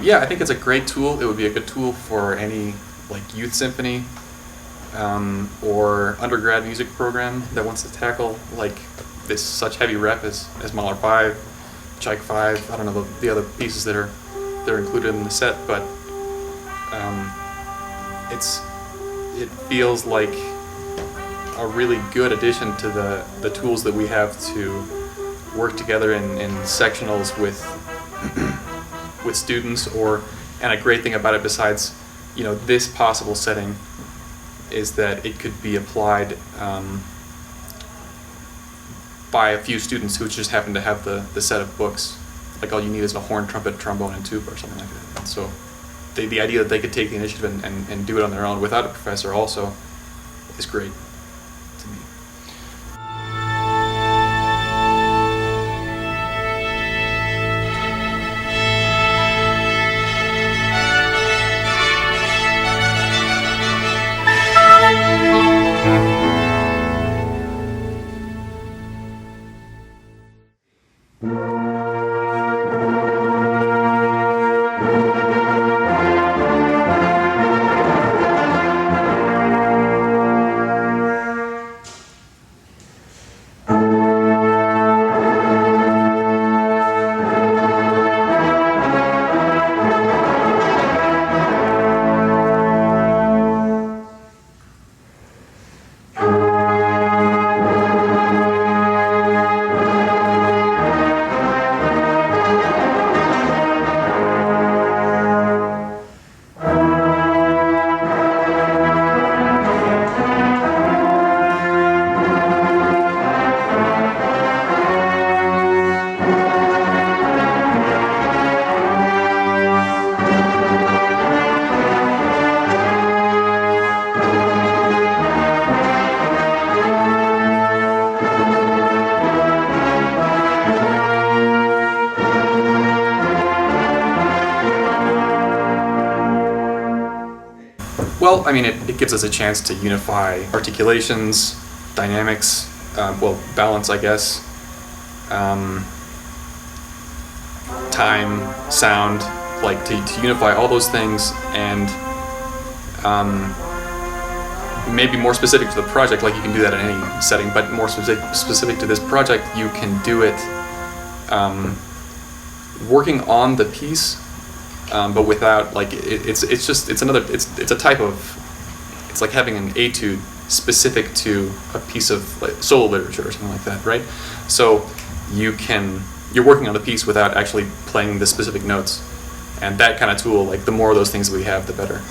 Yeah, I think it's a great tool. It would be a good tool for any like youth symphony or undergrad music program that wants to tackle like this such heavy rep as Mahler 5, Tchaik 5. I don't know the other pieces that are included in the set, but it feels like a really good addition to the tools that we have to work together in sectionals with with students, and a great thing about it besides this possible setting is that it could be applied by a few students who just happen to have the set of books. Like all you need is a horn, trumpet, trombone, and tuba or something like that. And so the idea that they could take the initiative and do it on their own without a professor also is great to me. Well, I mean, it gives us a chance to unify articulations, dynamics, balance, I guess, time, sound, like to unify all those things, and maybe more specific to the project, like you can do that in any setting, but more specific to this project, you can do it working on the piece, but without like it's a type of, it's like having an etude specific to a piece of like solo literature or something like that, right? So you're working on the piece without actually playing the specific notes, and that kind of tool, like the more of those things we have, the better.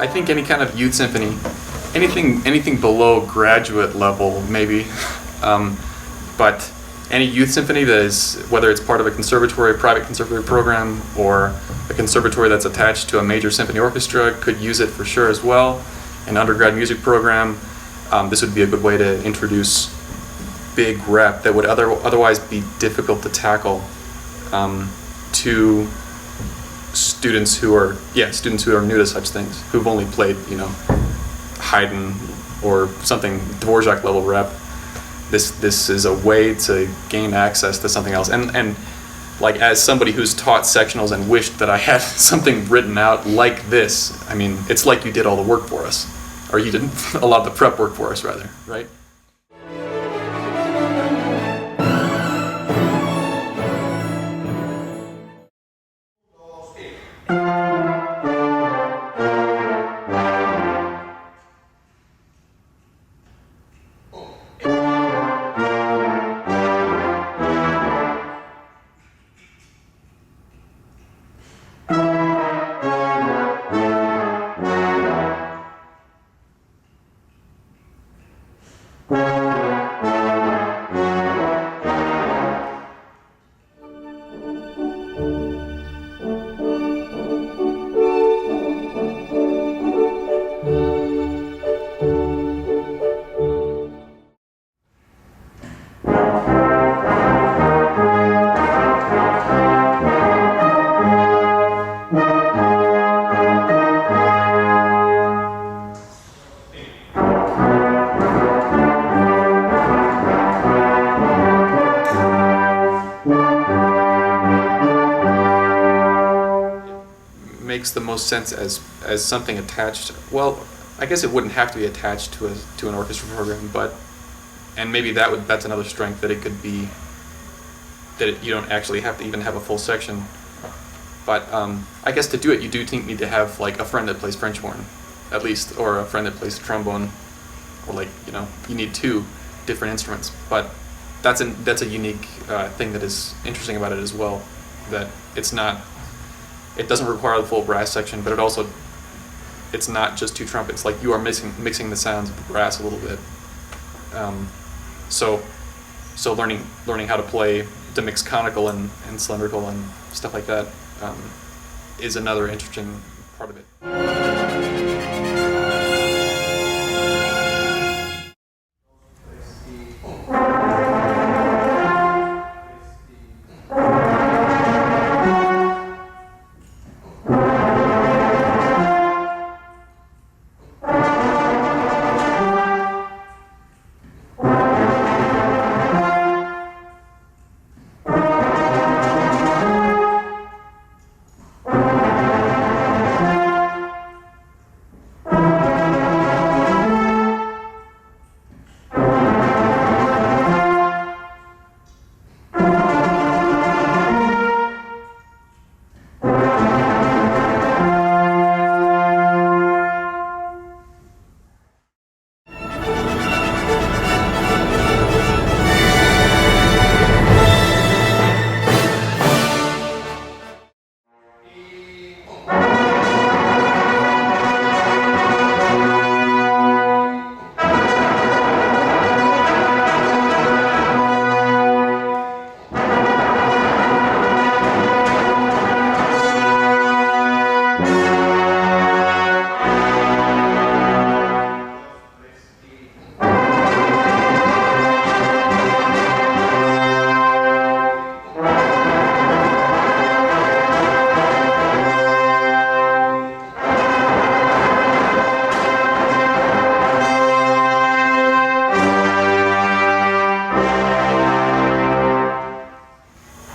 I think any kind of youth symphony, anything below graduate level maybe, but any youth symphony that is, whether it's part of a conservatory, private conservatory program, or a conservatory that's attached to a major symphony orchestra, could use it for sure as well. An undergrad music program, this would be a good way to introduce big rep that would otherwise be difficult to tackle to students who are new to such things, who've only played, Haydn or something Dvorak level rep. This is a way to gain access to something else. And like, as somebody who's taught sectionals and wished that I had something written out like this, I mean, it's like you did all the work for us, or you did a lot of the prep work for us, rather, right? Makes the most sense as something attached. Well, I guess it wouldn't have to be attached to an orchestra program, and maybe that's another strength, that it could be that you don't actually have to even have a full section. But I guess to do it, you do need to have like a friend that plays French horn, at least, or a friend that plays trombone, or like you need two different instruments. But that's a unique thing that is interesting about it as well, that it doesn't require the full brass section, but it's not just two trumpets. Like, you are mixing the sounds of the brass a little bit. So learning how to mix conical and cylindrical and stuff like that is another interesting part of it.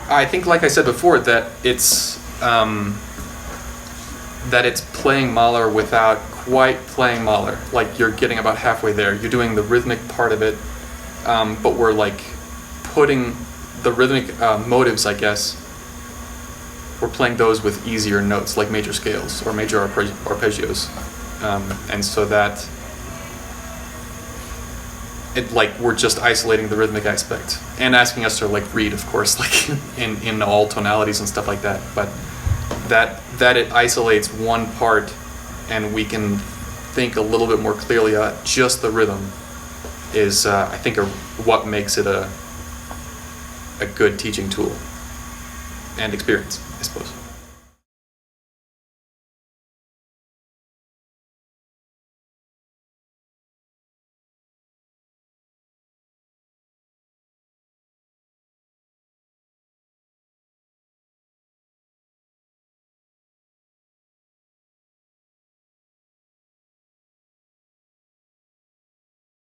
I think, like I said before, that it's playing Mahler without quite playing Mahler. Like, you're getting about halfway there. You're doing the rhythmic part of it, but we're like putting the rhythmic motives, I guess. We're playing those with easier notes, like major scales or major arpeggios, and so that we're just isolating the rhythmic aspect and asking us to read, of course, in all tonalities and stuff like that. But that it isolates one part, and we can think a little bit more clearly about just the rhythm is, I think, what makes it a good teaching tool and experience, I suppose.